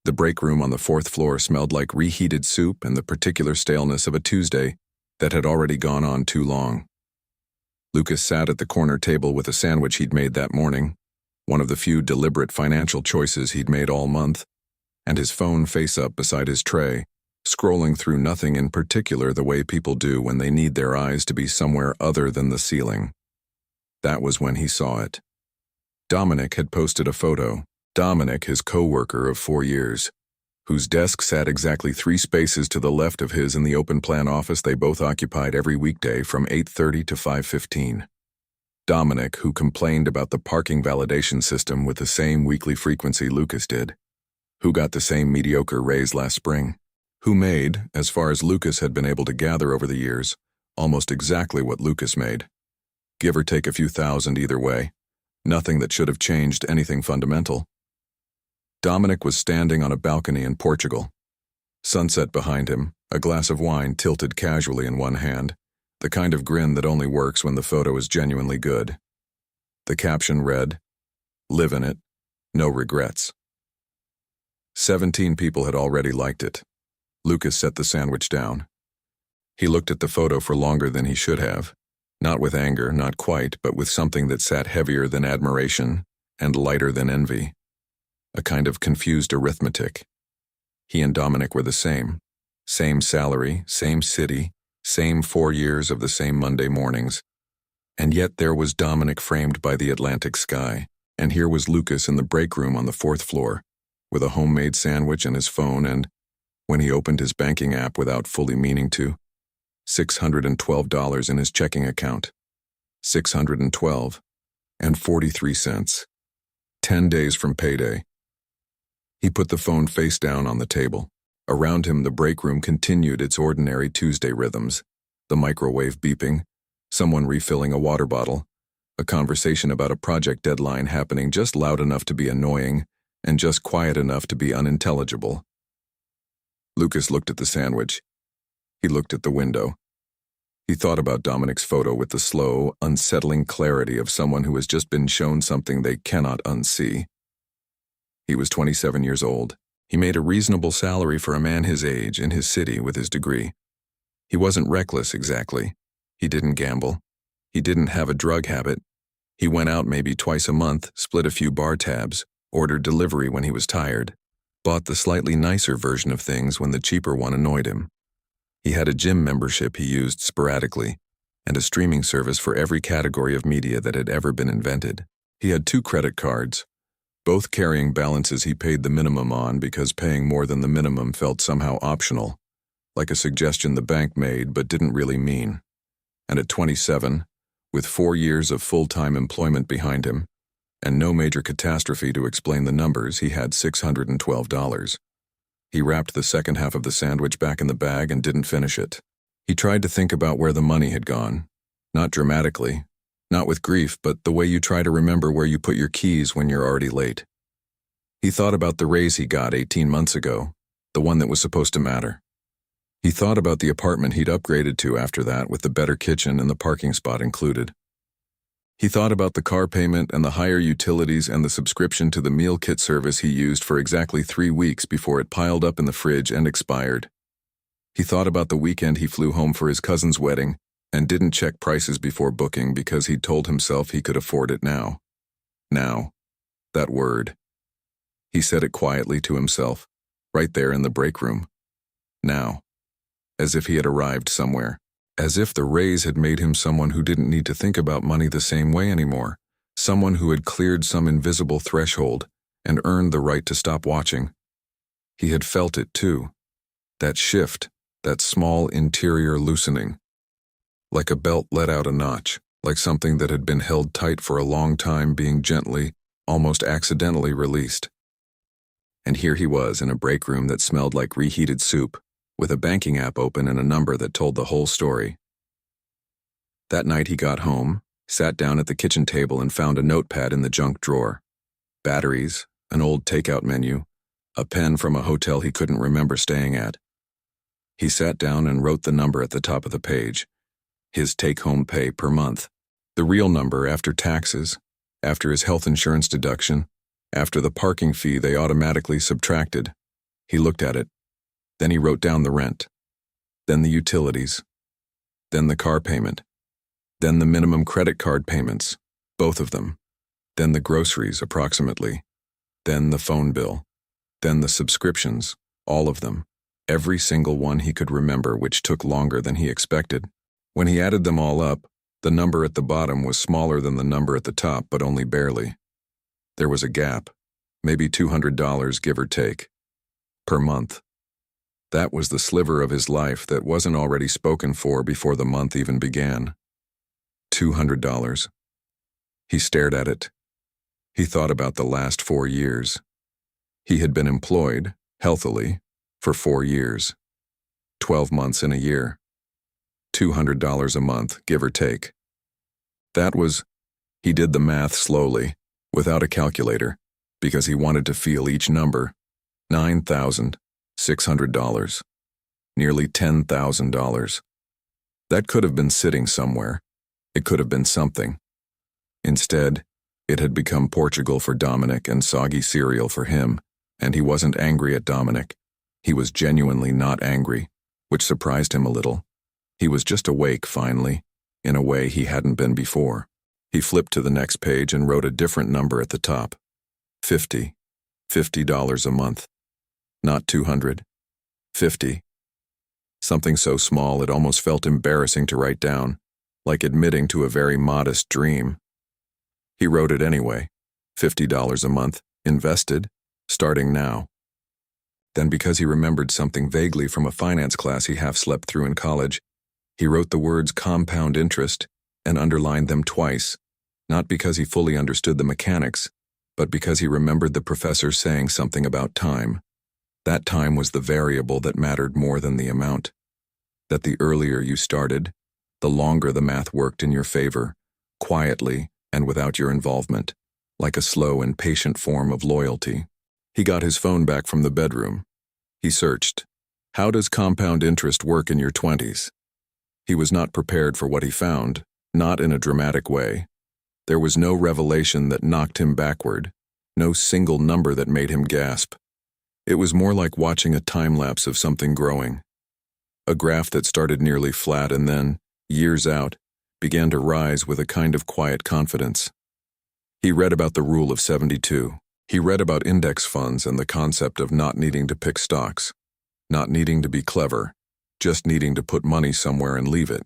The break room on the fourth floor smelled like reheated soup and the particular staleness of a Tuesday that had already gone on too long. Lucas sat at the corner table with a sandwich he'd made that morning, one of the few deliberate financial choices he'd made all month, and his phone face up beside his tray, scrolling through nothing in particular the way people do when they need their eyes to be somewhere other than the ceiling. That was when he saw it. Dominic had posted a photo. Dominic, his co-worker of 4 years, whose desk sat exactly 3 spaces to the left of his in the open-plan office they both occupied every weekday from 8:30 to 5:15. Dominic, who complained about the parking validation system with the same weekly frequency Lucas did, who got the same mediocre raise last spring, who made, as far as Lucas had been able to gather over the years, almost exactly what Lucas made. Give or take a few thousand either way. Nothing that should have changed anything fundamental. Dominic was standing on a balcony in Portugal. Sunset behind him, a glass of wine tilted casually in one hand, the kind of grin that only works when the photo is genuinely good. The caption read, "Live in it, no regrets." 17 people had already liked it. Lucas set the sandwich down. He looked at the photo for longer than he should have, not with anger, not quite, but with something that sat heavier than admiration and lighter than envy. A kind of confused arithmetic. He and Dominic were the same. Same salary, same city, same 4 years of the same Monday mornings. And yet there was Dominic framed by the Atlantic sky, and here was Lucas in the break room on the 4th floor, with a homemade sandwich and his phone and, when he opened his banking app without fully meaning to, $612 in his checking account. $612.43. 10 days from payday. He put the phone face down on the table. Around him, the break room continued its ordinary Tuesday rhythms. The microwave beeping, someone refilling a water bottle, a conversation about a project deadline happening just loud enough to be annoying and just quiet enough to be unintelligible. Lucas looked at the sandwich. He looked at the window. He thought about Dominic's photo with the slow, unsettling clarity of someone who has just been shown something they cannot unsee. He was 27 years old. He made a reasonable salary for a man his age in his city with his degree. He wasn't reckless exactly. He didn't gamble. He didn't have a drug habit. He went out maybe twice a month, split a few bar tabs, ordered delivery when he was tired, bought the slightly nicer version of things when the cheaper one annoyed him. He had a gym membership he used sporadically, and a streaming service for every category of media that had ever been invented. He had 2 credit cards, both carrying balances he paid the minimum on because paying more than the minimum felt somehow optional, like a suggestion the bank made but didn't really mean. And at 27, with 4 years of full-time employment behind him, and no major catastrophe to explain the numbers, he had $612. He wrapped the second half of the sandwich back in the bag and didn't finish it. He tried to think about where the money had gone, not dramatically, not with grief, but the way you try to remember where you put your keys when you're already late. He thought about the raise he got 18 months ago, the one that was supposed to matter. He thought about the apartment he'd upgraded to after that with the better kitchen and the parking spot included. He thought about the car payment and the higher utilities and the subscription to the meal kit service he used for exactly 3 weeks before it piled up in the fridge and expired. He thought about the weekend he flew home for his cousin's wedding and didn't check prices before booking because he'd told himself he could afford it now. Now. That word. He said it quietly to himself, right there in the break room. Now. As if he had arrived somewhere. As if the raise had made him someone who didn't need to think about money the same way anymore. Someone who had cleared some invisible threshold and earned the right to stop watching. He had felt it too. That shift, that small interior loosening. Like a belt let out a notch, like something that had been held tight for a long time being gently, almost accidentally released. And here he was in a break room that smelled like reheated soup, with a banking app open and a number that told the whole story. That night he got home, sat down at the kitchen table and found a notepad in the junk drawer. Batteries, an old takeout menu, a pen from a hotel he couldn't remember staying at. He sat down and wrote the number at the top of the page. His take-home pay per month. The real number after taxes, after his health insurance deduction, after the parking fee they automatically subtracted, He looked at it. Then he wrote down the rent. Then the utilities. Then the car payment. Then the minimum credit card payments, both of them. Then the groceries, approximately. Then the phone bill. Then the subscriptions, all of them. Every single one he could remember, which took longer than he expected. When he added them all up, the number at the bottom was smaller than the number at the top, but only barely. There was a gap, maybe $200, give or take, per month. That was the sliver of his life that wasn't already spoken for before the month even began. $200. He stared at it. He thought about the last 4 years. He had been employed, healthily, for 4 years. 12 months in a year. $200 a month, give or take. That was, he did the math slowly, without a calculator, because he wanted to feel each number. $9,600. Nearly $10,000. That could have been sitting somewhere. It could have been something. Instead, it had become Portugal for Dominic and soggy cereal for him, and he wasn't angry at Dominic. He was genuinely not angry, which surprised him a little. He was just awake, finally, in a way he hadn't been before. He flipped to the next page and wrote a different number at the top. $50 a month. Not 200. 50. Something so small it almost felt embarrassing to write down, like admitting to a very modest dream. He wrote it anyway. $50 a month, invested, starting now. Then, because he remembered something vaguely from a finance class he half slept through in college, he wrote the words compound interest and underlined them twice, not because he fully understood the mechanics, but because he remembered the professor saying something about time. That time was the variable that mattered more than the amount. That the earlier you started, the longer the math worked in your favor, quietly and without your involvement, like a slow and patient form of loyalty. He got his phone back from the bedroom. He searched, "How does compound interest work in your 20s?" He was not prepared for what he found, not in a dramatic way. There was no revelation that knocked him backward, no single number that made him gasp. It was more like watching a time-lapse of something growing. A graph that started nearly flat and then, years out, began to rise with a kind of quiet confidence. He read about the rule of 72. He read about index funds and the concept of not needing to pick stocks, not needing to be clever, just needing to put money somewhere and leave it.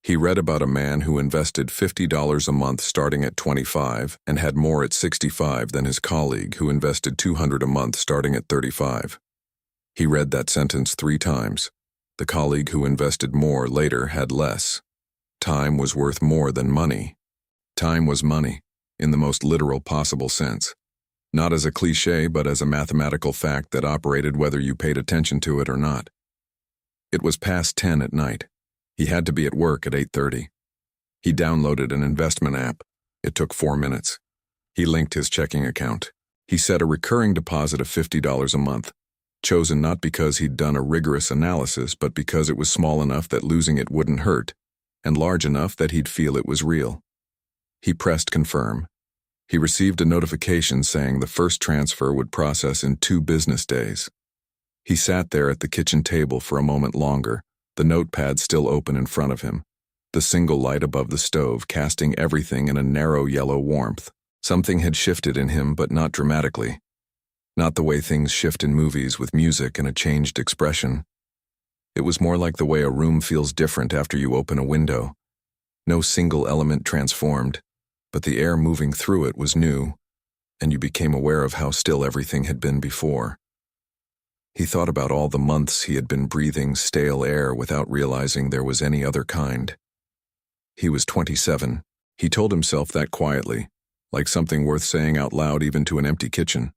He read about a man who invested $50 a month starting at 25 and had more at 65 than his colleague who invested $200 a month starting at 35. He read that sentence 3 times. The colleague who invested more later had less. Time was worth more than money. Time was money, in the most literal possible sense. Not as a cliché, but as a mathematical fact that operated whether you paid attention to it or not. It was past 10 at night. He had to be at work at 8:30. He downloaded an investment app. It took 4 minutes. He linked his checking account. He set a recurring deposit of $50 a month, chosen not because he'd done a rigorous analysis, but because it was small enough that losing it wouldn't hurt, and large enough that he'd feel it was real. He pressed confirm. He received a notification saying the first transfer would process in 2 business days. He sat there at the kitchen table for a moment longer, the notepad still open in front of him, the single light above the stove casting everything in a narrow yellow warmth. Something had shifted in him, but not dramatically. Not the way things shift in movies with music and a changed expression. It was more like the way a room feels different after you open a window. No single element transformed, but the air moving through it was new, and you became aware of how still everything had been before. He thought about all the months he had been breathing stale air without realizing there was any other kind. He was 27. He told himself that quietly, like something worth saying out loud even to an empty kitchen.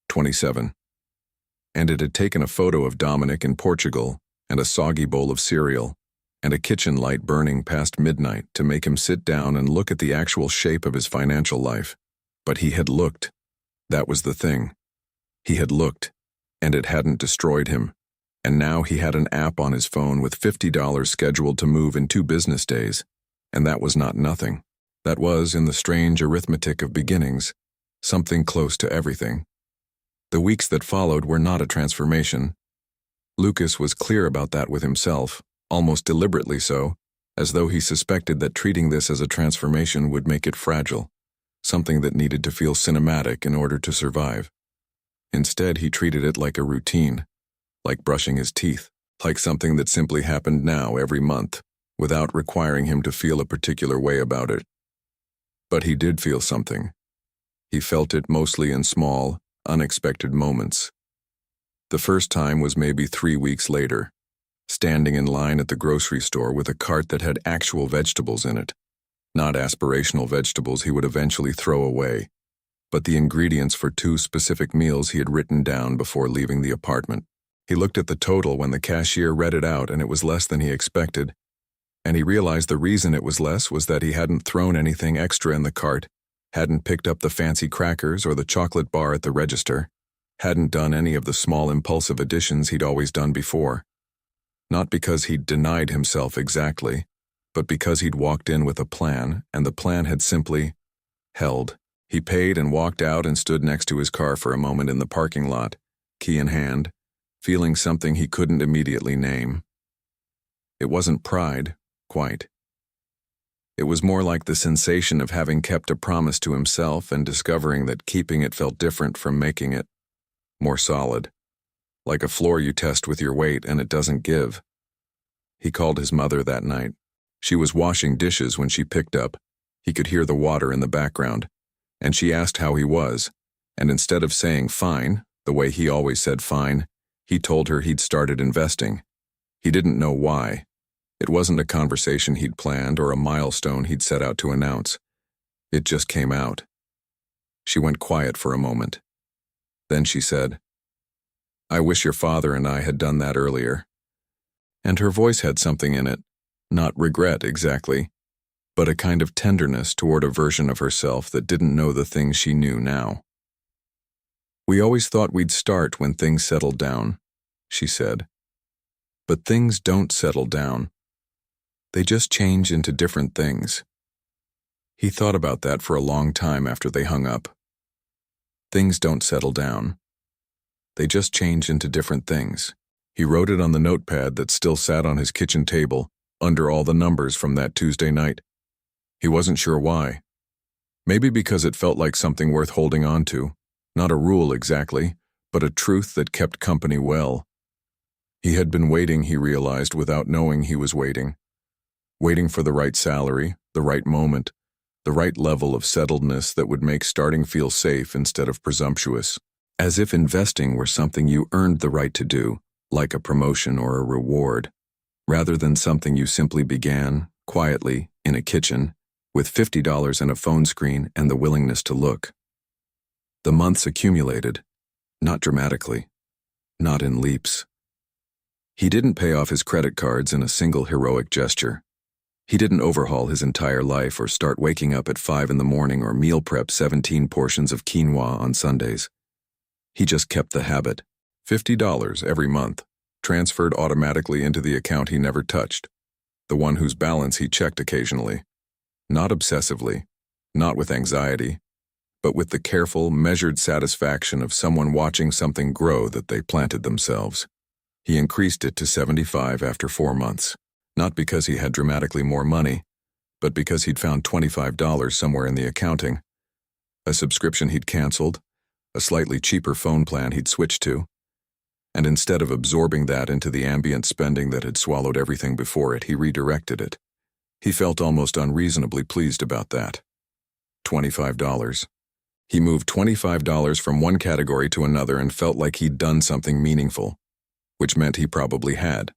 27. And it had taken a photo of Dominic in Portugal and a soggy bowl of cereal and a kitchen light burning past midnight to make him sit down and look at the actual shape of his financial life. But he had looked. That was the thing. He had looked, and it hadn't destroyed him. And now he had an app on his phone with $50 scheduled to move in 2 business days, and that was not nothing. That was, in the strange arithmetic of beginnings, something close to everything. The weeks that followed were not a transformation. Lucas was clear about that with himself, almost deliberately so, as though he suspected that treating this as a transformation would make it fragile, something that needed to feel cinematic in order to survive. Instead, he treated it like a routine, like brushing his teeth, like something that simply happened now every month, without requiring him to feel a particular way about it. But he did feel something. He felt it mostly in small, unexpected moments. The first time was maybe 3 weeks later, standing in line at the grocery store with a cart that had actual vegetables in it. Not aspirational vegetables he would eventually throw away, but the ingredients for 2 specific meals he had written down before leaving the apartment. He looked at the total when the cashier read it out, and it was less than he expected, and he realized the reason it was less was that he hadn't thrown anything extra in the cart, hadn't picked up the fancy crackers or the chocolate bar at the register, hadn't done any of the small impulsive additions he'd always done before. Not because he'd denied himself exactly, but because he'd walked in with a plan, and the plan had simply held. He paid and walked out and stood next to his car for a moment in the parking lot, key in hand, feeling something he couldn't immediately name. It wasn't pride, quite. It was more like the sensation of having kept a promise to himself and discovering that keeping it felt different from making it. More solid. Like a floor you test with your weight and it doesn't give. He called his mother that night. She was washing dishes when she picked up. He could hear the water in the background. And she asked how he was. And instead of saying fine, the way he always said fine, he told her he'd started investing. He didn't know why. It wasn't a conversation he'd planned or a milestone he'd set out to announce. It just came out. She went quiet for a moment. Then she said, "I wish your father and I had done that earlier." And her voice had something in it, not regret exactly, but a kind of tenderness toward a version of herself that didn't know the things she knew now. "We always thought we'd start when things settled down," she said. "But things don't settle down. They just change into different things." He thought about that for a long time after they hung up. Things don't settle down. They just change into different things. He wrote it on the notepad that still sat on his kitchen table, under all the numbers from that Tuesday night. He wasn't sure why. Maybe because it felt like something worth holding on to. Not a rule exactly, but a truth that kept company well. He had been waiting, he realized, without knowing he was waiting. Waiting for the right salary, the right moment, the right level of settledness that would make starting feel safe instead of presumptuous. As if investing were something you earned the right to do, like a promotion or a reward, rather than something you simply began, quietly, in a kitchen, with $50 and a phone screen and the willingness to look. The months accumulated, not dramatically, not in leaps. He didn't pay off his credit cards in a single heroic gesture. He didn't overhaul his entire life or start waking up at 5 in the morning or meal prep 17 portions of quinoa on Sundays. He just kept the habit. $50 every month, transferred automatically into the account he never touched, the one whose balance he checked occasionally. Not obsessively, not with anxiety, but with the careful, measured satisfaction of someone watching something grow that they planted themselves. He increased it to $75 after 4 months. Not because he had dramatically more money, but because he'd found $25 somewhere in the accounting. A subscription he'd canceled, a slightly cheaper phone plan he'd switched to, and instead of absorbing that into the ambient spending that had swallowed everything before it, he redirected it. He felt almost unreasonably pleased about that. $25. He moved $25 from one category to another and felt like he'd done something meaningful, which meant he probably had.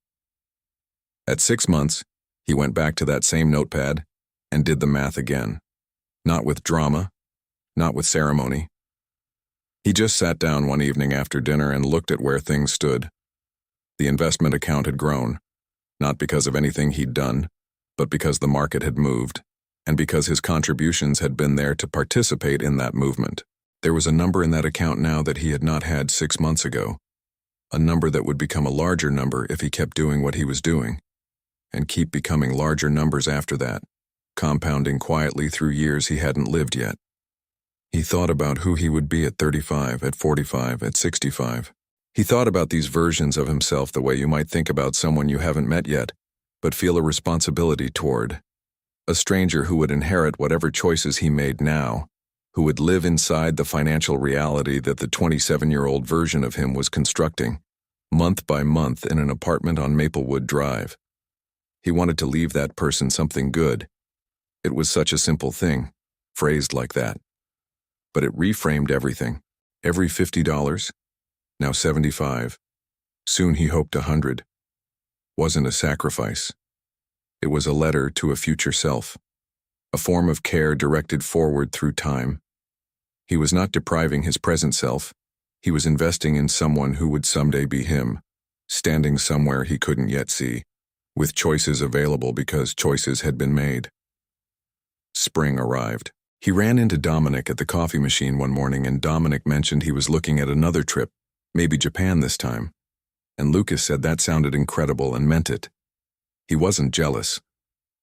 At 6 months, he went back to that same notepad and did the math again. Not with drama, not with ceremony. He just sat down one evening after dinner and looked at where things stood. The investment account had grown, not because of anything he'd done, but because the market had moved, and because his contributions had been there to participate in that movement. There was a number in that account now that he had not had 6 months ago, a number that would become a larger number if he kept doing what he was doing, and keep becoming larger numbers after that, compounding quietly through years he hadn't lived yet. He thought about who he would be at 35, at 45, at 65. He thought about these versions of himself the way you might think about someone you haven't met yet, but feel a responsibility toward. A stranger who would inherit whatever choices he made now, who would live inside the financial reality that the 27-year-old version of him was constructing, month by month in an apartment on Maplewood Drive. He wanted to leave that person something good. It was such a simple thing, phrased like that. But it reframed everything. Every $50, now 75, soon he hoped 100, wasn't a sacrifice. It was a letter to a future self, a form of care directed forward through time. He was not depriving his present self. He was investing in someone who would someday be him, standing somewhere he couldn't yet see, with choices available because choices had been made. Spring arrived. He ran into Dominic at the coffee machine one morning, and Dominic mentioned he was looking at another trip, maybe Japan this time. And Lucas said that sounded incredible and meant it. He wasn't jealous,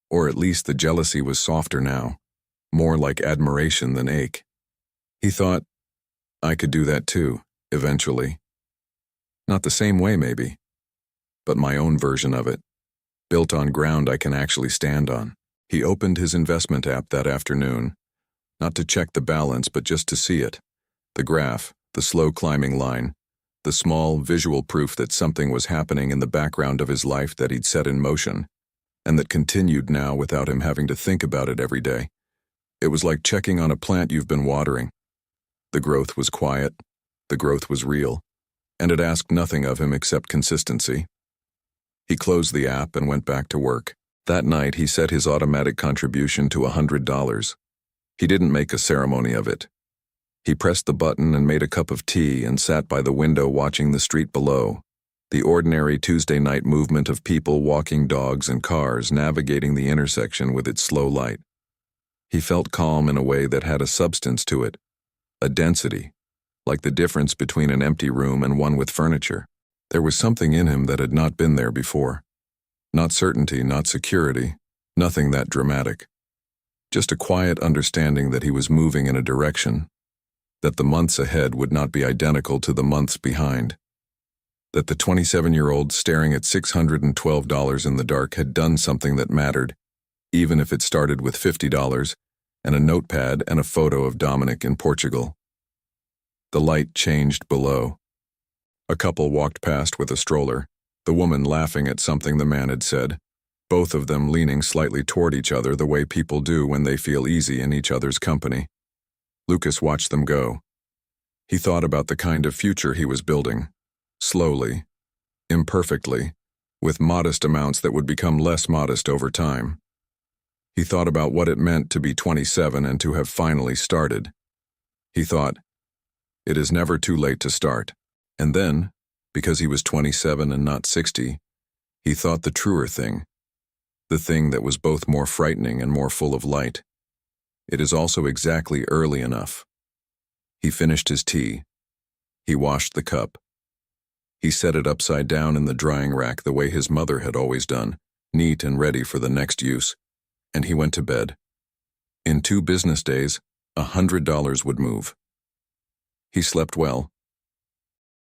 or at least the jealousy was softer now, more like admiration than ache. He thought, I could do that too, eventually. Not the same way, maybe, but my own version of it, built on ground I can actually stand on. He opened his investment app that afternoon, not to check the balance, but just to see it. The graph, the slow climbing line, the small visual proof that something was happening in the background of his life that he'd set in motion, and that continued now without him having to think about it every day. It was like checking on a plant you've been watering. The growth was quiet, the growth was real, and it asked nothing of him except consistency. He closed the app and went back to work. That night he set his automatic contribution to $100. He didn't make a ceremony of it. He pressed the button and made a cup of tea and sat by the window watching the street below, the ordinary Tuesday night movement of people walking dogs and cars navigating the intersection with its slow light. He felt calm in a way that had a substance to it, a density, like the difference between an empty room and one with furniture. There was something in him that had not been there before. Not certainty, not security, nothing that dramatic. Just a quiet understanding that he was moving in a direction, that the months ahead would not be identical to the months behind, that the 27-year-old staring at $612 in the dark had done something that mattered, even if it started with $50 and a notepad and a photo of Dominic in Portugal. The light changed below. A couple walked past with a stroller, the woman laughing at something the man had said, both of them leaning slightly toward each other the way people do when they feel easy in each other's company. Lucas watched them go. He thought about the kind of future he was building, slowly, imperfectly, with modest amounts that would become less modest over time. He thought about what it meant to be 27 and to have finally started. He thought, it is never too late to start. And then, because he was 27 and not 60, he thought the truer thing, the thing that was both more frightening and more full of light. It is also exactly early enough. He finished his tea. He washed the cup. He set it upside down in the drying rack the way his mother had always done, neat and ready for the next use, and he went to bed. In 2 business days, $100 would move. He slept well,